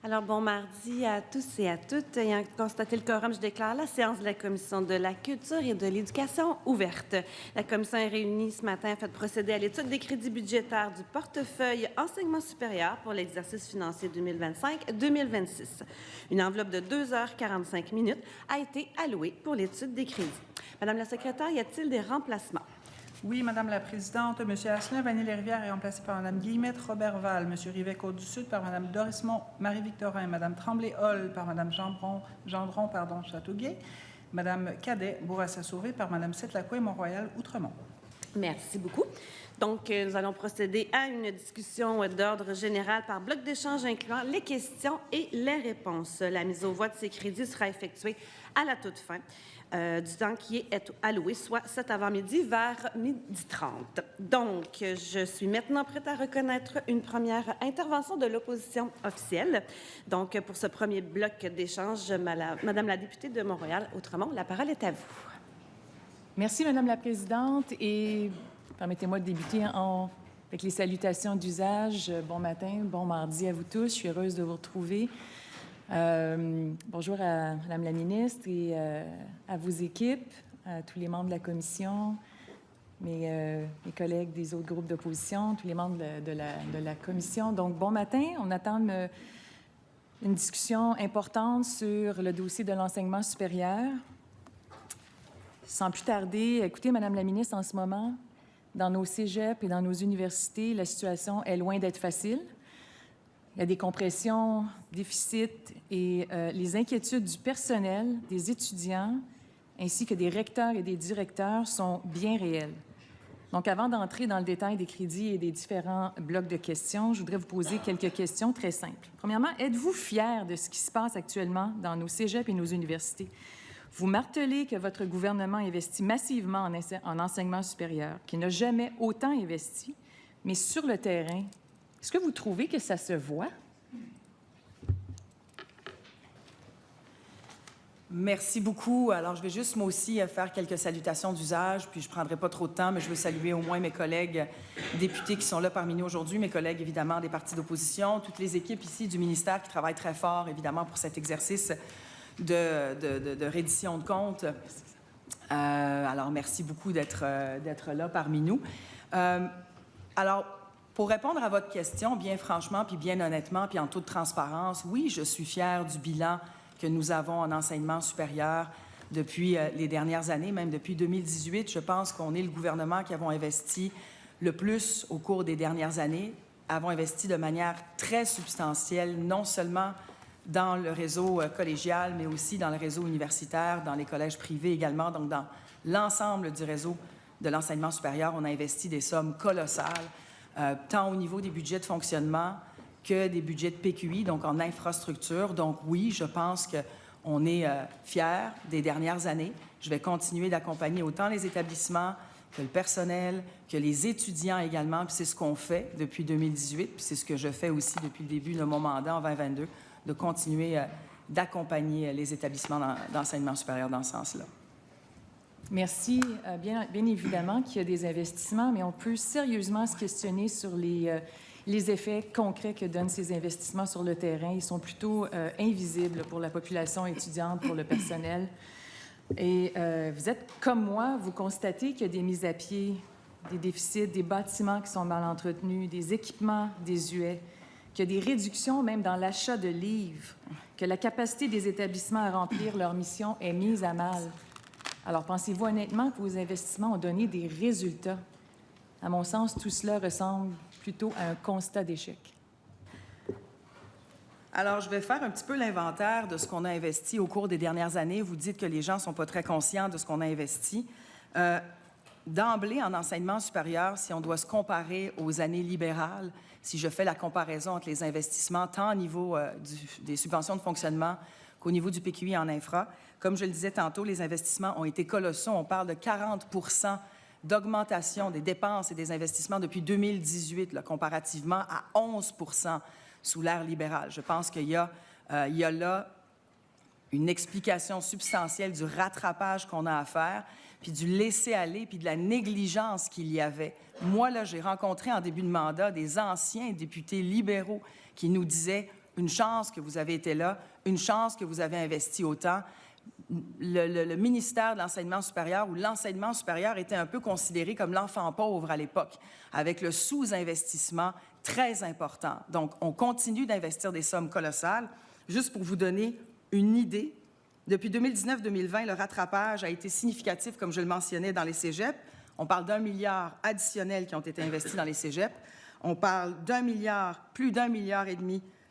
Alors, bon mardi à tous et à toutes. Ayant constaté le quorum, je déclare la séance de la Commission de la Culture et de l'Éducation ouverte. La Commission est réunie ce matin afin de procéder à l'étude des crédits budgétaires du portefeuille enseignement supérieur pour l'exercice financier 2025-2026. Une enveloppe de 2h45 a été allouée pour l'étude des crédits. Madame la secrétaire, y a-t-il des remplacements? Oui, Madame la Présidente. M. Asselin Vanille-Rivière est remplacé par Mme Guillemette Robert-Val, M. Rivet-Côte-du-Sud par Mme Dorismont Marie-Victorin, Mme Tremblay-Hall par Mme Gendron Châteauguay, Mme Cadet Bourassa-Sauvé par Mme Setlacoué Mont-Royal Outremont. Merci beaucoup. Donc, nous allons procéder à une discussion d'ordre général par bloc d'échange incluant les questions et les réponses. La mise aux voix de ces crédits sera effectuée à la toute fin du temps qui est alloué, soit cet avant-midi vers 12h30. Donc, je suis maintenant prête à reconnaître une première intervention de l'opposition officielle. Donc, pour ce premier bloc d'échange, Madame la députée de Montréal-Outremont, la parole est à vous. Merci, Madame la Présidente, et permettez-moi de débuter avec les salutations d'usage. Bon matin, bon mardi à vous tous. Je suis heureuse de vous retrouver. Bonjour à Madame la ministre et à vos équipes, à tous les membres de la commission, mes collègues des autres groupes d'opposition, tous les membres de la commission. Donc, bon matin. On attend une discussion importante sur le dossier de l'enseignement supérieur. Sans plus tarder, écoutez, Madame la ministre, en ce moment, dans nos cégeps et dans nos universités, la situation est loin d'être facile. Il y a des compressions, déficits et les inquiétudes du personnel, des étudiants, ainsi que des recteurs et des directeurs sont bien réelles. Donc, avant d'entrer dans le détail des crédits et des différents blocs de questions, je voudrais vous poser quelques questions très simples. Premièrement, êtes-vous fiers de ce qui se passe actuellement dans nos cégeps et nos universités? Vous martelez que votre gouvernement investit massivement en enseignement supérieur, qu'il n'a jamais autant investi, mais sur le terrain, est-ce que vous trouvez que ça se voit? Merci beaucoup. Alors, je vais juste, moi aussi, faire quelques salutations d'usage, puis je ne prendrai pas trop de temps, mais je veux saluer au moins mes collègues députés qui sont là parmi nous aujourd'hui, mes collègues, évidemment, des partis d'opposition, toutes les équipes ici du ministère qui travaillent très fort, évidemment, pour cet exercice de reddition de comptes. Alors, merci beaucoup d'être là parmi nous. Alors, pour répondre à votre question, bien franchement, puis bien honnêtement, puis en toute transparence, oui, je suis fière du bilan que nous avons en enseignement supérieur depuis les dernières années, même depuis 2018. Je pense qu'on est le gouvernement qui avons investi le plus au cours des dernières années, avons investi de manière très substantielle, non seulement dans le réseau collégial, mais aussi dans le réseau universitaire, dans les collèges privés également. Donc, dans l'ensemble du réseau de l'enseignement supérieur, on a investi des sommes colossales, tant au niveau des budgets de fonctionnement que des budgets de PQI, donc en infrastructure. Donc, oui, je pense qu'on est fiers des dernières années. Je vais continuer d'accompagner autant les établissements que le personnel, que les étudiants également. Puis c'est ce qu'on fait depuis 2018, puis c'est ce que je fais aussi depuis le début de mon mandat en 2022, de continuer d'accompagner les établissements d'enseignement supérieur dans ce sens-là. Merci. Bien évidemment qu'il y a des investissements, mais on peut sérieusement se questionner sur les effets concrets que donnent ces investissements sur le terrain. Ils sont plutôt invisibles pour la population étudiante, pour le personnel. Et vous êtes comme moi, vous constatez qu'il y a des mises à pied, des déficits, des bâtiments qui sont mal entretenus, des équipements désuets, qu'il y a des réductions même dans l'achat de livres, que la capacité des établissements à remplir leur mission est mise à mal. Alors, pensez-vous honnêtement que vos investissements ont donné des résultats? À mon sens, tout cela ressemble plutôt à un constat d'échec. Alors, je vais faire un petit peu l'inventaire de ce qu'on a investi au cours des dernières années. Vous dites que les gens ne sont pas très conscients de ce qu'on a investi. D'emblée, en enseignement supérieur, si on doit se comparer aux années libérales, si je fais la comparaison entre les investissements, tant au niveau des subventions de fonctionnement qu'au niveau du PQI en infra, comme je le disais tantôt, les investissements ont été colossaux. On parle de 40 d'augmentation des dépenses et des investissements depuis 2018, là, comparativement à 11 sous l'ère libérale. Je pense qu'il y a là une explication substantielle du rattrapage qu'on a à faire, puis du laisser-aller, puis de la négligence qu'il y avait. Moi, là, j'ai rencontré en début de mandat des anciens députés libéraux qui nous disaient une chance que vous avez été là, une chance que vous avez investi autant. Le ministère de l'Enseignement supérieur ou l'enseignement supérieur était un peu considéré comme l'enfant pauvre à l'époque, avec le sous-investissement très important. Donc, on continue d'investir des sommes colossales. Juste pour vous donner une idée, depuis 2019-2020, le rattrapage a été significatif, comme je le mentionnais, dans les cégeps. On parle d'1 milliard additionnels qui ont été investis dans les cégeps. On parle plus d'1,5 milliard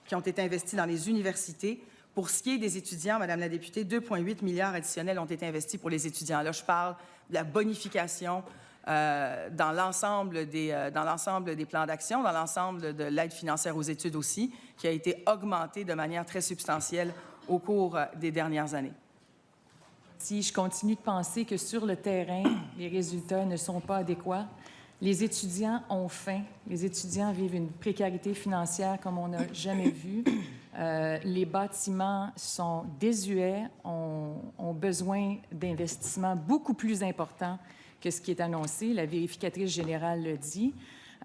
qui ont été investis dans les universités. Pour ce qui est des étudiants, Madame la députée, 2,8 milliards additionnels ont été investis pour les étudiants. Là, je parle de la bonification dans l'ensemble des plans d'action, dans l'ensemble de l'aide financière aux études aussi, qui a été augmentée de manière très substantielle au cours des dernières années. Si je continue de penser que sur le terrain, les résultats ne sont pas adéquats, les étudiants ont faim, les étudiants vivent une précarité financière comme on n'a jamais vu. Les bâtiments sont désuets, ont besoin d'investissements beaucoup plus importants que ce qui est annoncé. La vérificatrice générale le dit.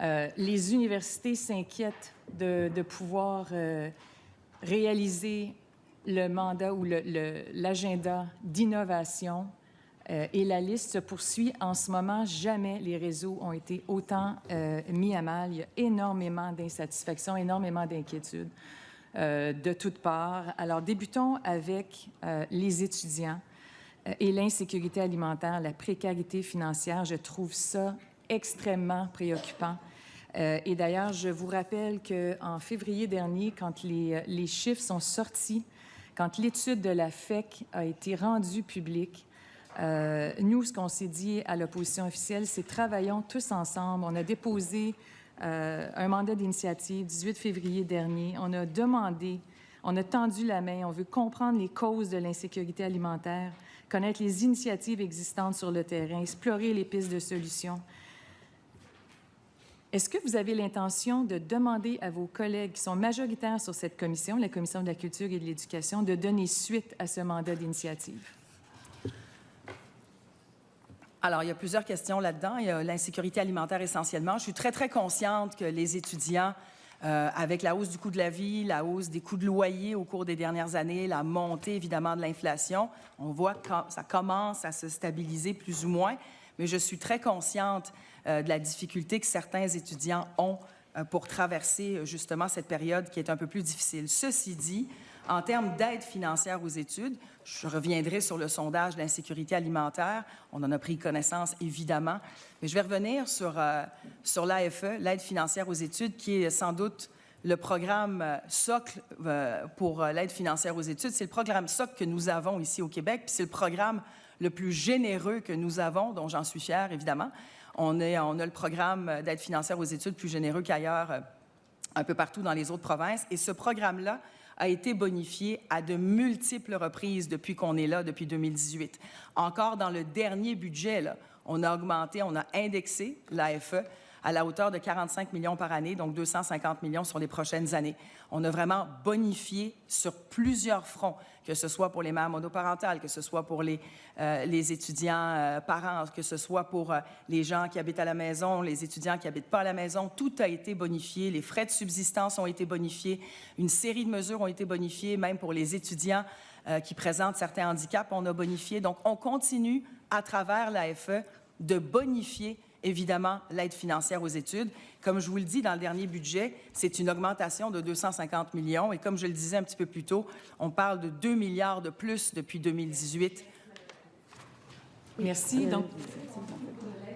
Les universités s'inquiètent de pouvoir réaliser le mandat ou l'agenda d'innovation. Et la liste se poursuit. En ce moment, jamais les réseaux ont été autant mis à mal. Il y a énormément d'insatisfaction, énormément d'inquiétude de toutes parts. Alors, débutons avec les étudiants et l'insécurité alimentaire, la précarité financière. Je trouve ça extrêmement préoccupant. Et d'ailleurs, je vous rappelle qu'en février dernier, quand les chiffres sont sortis, quand l'étude de la FEC a été rendue publique, nous, ce qu'on s'est dit à l'opposition officielle, c'est travaillons tous ensemble. On a déposé un mandat d'initiative 18 février dernier. On a demandé, on a tendu la main, on veut comprendre les causes de l'insécurité alimentaire, connaître les initiatives existantes sur le terrain, explorer les pistes de solutions. Est-ce que vous avez l'intention de demander à vos collègues qui sont majoritaires sur cette commission, la Commission de la culture et de l'éducation, de donner suite à ce mandat d'initiative? Alors, il y a plusieurs questions là-dedans. Il y a l'insécurité alimentaire essentiellement. Je suis très, très consciente que les étudiants, avec la hausse du coût de la vie, la hausse des coûts de loyer au cours des dernières années, la montée, évidemment, de l'inflation, on voit que ça commence à se stabiliser plus ou moins, mais je suis très consciente de la difficulté que certains étudiants ont pour traverser justement cette période qui est un peu plus difficile. Ceci dit, en termes d'aide financière aux études, je reviendrai sur le sondage de l'insécurité alimentaire. On en a pris connaissance, évidemment. Mais je vais revenir sur l'AFE, l'aide financière aux études, qui est sans doute le programme socle pour l'aide financière aux études. C'est le programme socle que nous avons ici au Québec, puis c'est le programme le plus généreux que nous avons, dont j'en suis fière, évidemment. On a le programme d'aide financière aux études plus généreux qu'ailleurs, un peu partout dans les autres provinces. Et ce programme-là a été bonifié à de multiples reprises depuis qu'on est là, depuis 2018. Encore dans le dernier budget, là, on a augmenté, on a indexé l'AFE à la hauteur de 45 millions par année, donc 250 millions sur les prochaines années. On a vraiment bonifié sur plusieurs fronts, que ce soit pour les mères monoparentales, que ce soit pour les étudiants parents, que ce soit pour les gens qui habitent à la maison, les étudiants qui n'habitent pas à la maison. Tout a été bonifié. Les frais de subsistance ont été bonifiés. Une série de mesures ont été bonifiées, même pour les étudiants qui présentent certains handicaps, on a bonifié. Donc, on continue, à travers l'AFE, de bonifier évidemment, l'aide financière aux études. Comme je vous le dis, dans le dernier budget, c'est une augmentation de 250 millions. Et comme je le disais un petit peu plus tôt, on parle de 2 milliards de plus depuis 2018. Merci. Donc,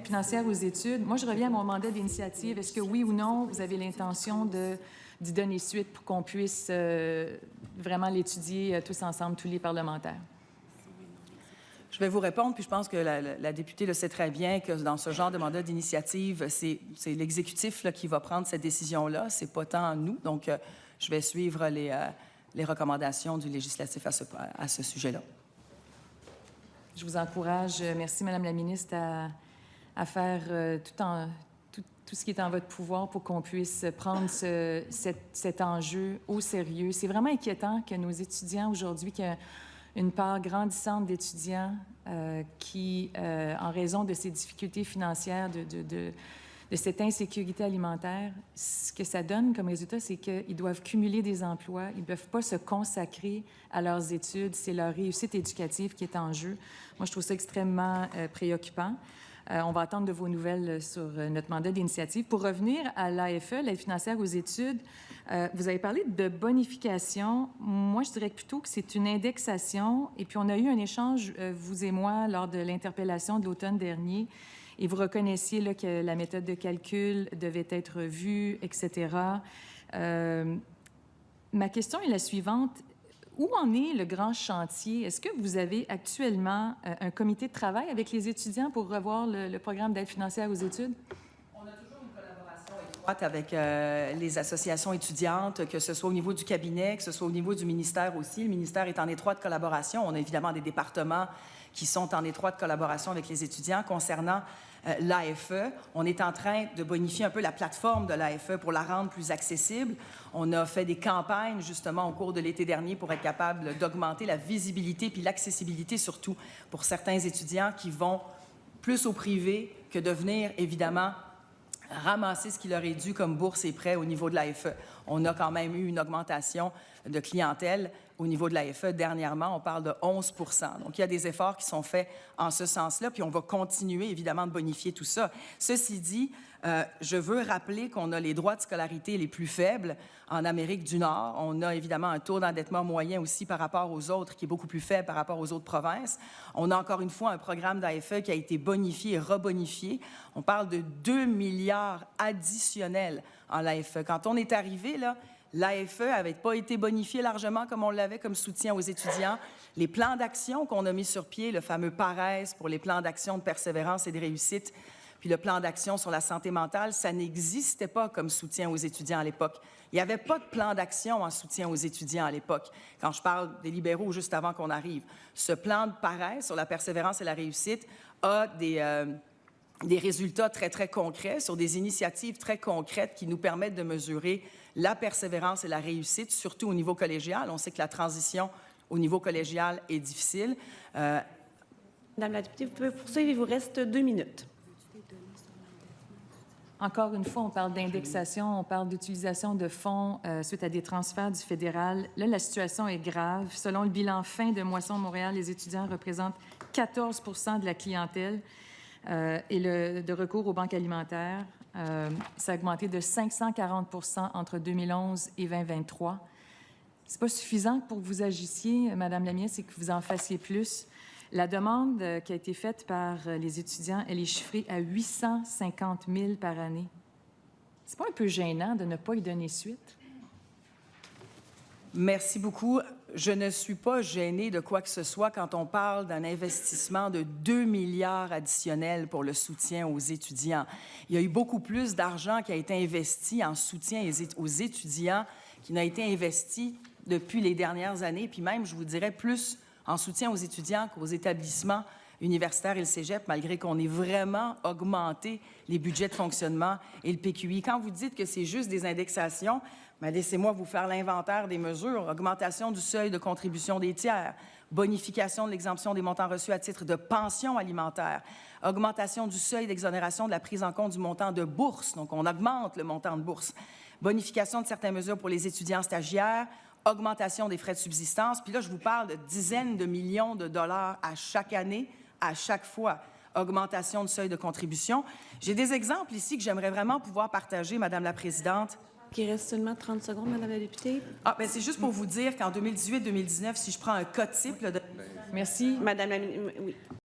financière aux études. Moi, je reviens à mon mandat d'initiative. Est-ce que oui ou non, vous avez l'intention d'y donner suite pour qu'on puisse vraiment l'étudier tous ensemble, tous les parlementaires? Je vais vous répondre, puis je pense que la députée le sait très bien, que dans ce genre de mandat d'initiative, c'est l'exécutif qui va prendre cette décision-là. C'est pas tant nous. Donc, je vais suivre les recommandations du législatif à ce sujet-là. Je vous encourage, merci Madame la ministre, à faire tout ce qui est en votre pouvoir pour qu'on puisse prendre cet enjeu au sérieux. C'est vraiment inquiétant que nos étudiants aujourd'hui, qu'il y a une part grandissante d'étudiants qui, en raison de ces difficultés financières, de cette insécurité alimentaire, ce que ça donne comme résultat, c'est qu'ils doivent cumuler des emplois, ils ne peuvent pas se consacrer à leurs études, c'est leur réussite éducative qui est en jeu. Moi, je trouve ça extrêmement préoccupant. On va attendre de vos nouvelles sur notre mandat d'initiative. Pour revenir à l'AFE, l'aide financière aux études, vous avez parlé de bonification. Moi, je dirais plutôt que c'est une indexation. Et puis, on a eu un échange, vous et moi, lors de l'interpellation de l'automne dernier. Et vous reconnaissiez là, que la méthode de calcul devait être revue, etc. Ma question est la suivante. Où en est le grand chantier? Est-ce que vous avez actuellement un comité de travail avec les étudiants pour revoir le programme d'aide financière aux études? On a toujours une collaboration étroite avec les associations étudiantes, que ce soit au niveau du cabinet, que ce soit au niveau du ministère aussi. Le ministère est en étroite collaboration. On a évidemment des départements qui sont en étroite collaboration avec les étudiants concernant l'AFE. On est en train de bonifier un peu la plateforme de l'AFE pour la rendre plus accessible. On a fait des campagnes, justement, au cours de l'été dernier pour être capable d'augmenter la visibilité puis l'accessibilité, surtout pour certains étudiants qui vont plus au privé que de venir, évidemment, ramasser ce qui leur est dû comme bourse et prêts au niveau de l'AFE. On a quand même eu une augmentation de clientèle au niveau de l'AFE. Dernièrement, on parle de 11 %. Donc, il y a des efforts qui sont faits en ce sens-là, puis on va continuer, évidemment, de bonifier tout ça. Ceci dit, je veux rappeler qu'on a les droits de scolarité les plus faibles en Amérique du Nord. On a évidemment un taux d'endettement moyen aussi par rapport aux autres qui est beaucoup plus faible par rapport aux autres provinces. On a encore une fois un programme d'AFE qui a été bonifié et rebonifié. On parle de 2 milliards additionnels en l'AFE. Quand on est arrivé, là, l'AFE n'avait pas été bonifié largement comme on l'avait comme soutien aux étudiants. Les plans d'action qu'on a mis sur pied, le fameux PARES pour les plans d'action de persévérance et de réussite, puis le plan d'action sur la santé mentale, ça n'existait pas comme soutien aux étudiants à l'époque. Il n'y avait pas de plan d'action en soutien aux étudiants à l'époque, quand je parle des libéraux juste avant qu'on arrive. Ce plan de PARES sur la persévérance et la réussite a des résultats très, très concrets, sur des initiatives très concrètes qui nous permettent de mesurer la persévérance et la réussite, surtout au niveau collégial. On sait que la transition au niveau collégial est difficile. Madame la députée, vous pouvez poursuivre, il vous reste 2 minutes. Encore une fois, on parle d'indexation, on parle d'utilisation de fonds suite à des transferts du fédéral. Là, la situation est grave. Selon le bilan fin de Moisson Montréal, les étudiants représentent 14 % de la clientèle et de recours aux banques alimentaires. Ça a augmenté de 540 % entre 2011 et 2023. C'est pas suffisant pour que vous agissiez, Madame la ministre, et que vous en fassiez plus. La demande qui a été faite par les étudiants, elle est chiffrée à 850 000 par année. C'est pas un peu gênant de ne pas y donner suite? Merci beaucoup. Je ne suis pas gênée de quoi que ce soit quand on parle d'un investissement de 2 milliards additionnels pour le soutien aux étudiants. Il y a eu beaucoup plus d'argent qui a été investi en soutien aux étudiants qui n'a été investi depuis les dernières années, puis même, je vous dirais, plus en soutien aux étudiants qu'aux établissements universitaires et le cégep, malgré qu'on ait vraiment augmenté les budgets de fonctionnement et le PQI. Quand vous dites que c'est juste des indexations, bien, laissez-moi vous faire l'inventaire des mesures. Augmentation du seuil de contribution des tiers, bonification de l'exemption des montants reçus à titre de pension alimentaire, augmentation du seuil d'exonération de la prise en compte du montant de bourse, donc on augmente le montant de bourse, bonification de certaines mesures pour les étudiants stagiaires, augmentation des frais de subsistance. Puis là, je vous parle de dizaines de millions de dollars à chaque année, à chaque fois. Augmentation de seuil de contribution. J'ai des exemples ici que j'aimerais vraiment pouvoir partager, Madame la Présidente. Il reste seulement 30 secondes, Madame la députée. Bien, c'est juste pour vous dire qu'en 2018-2019, si je prends un cas type... Merci. Madame la ministre, oui.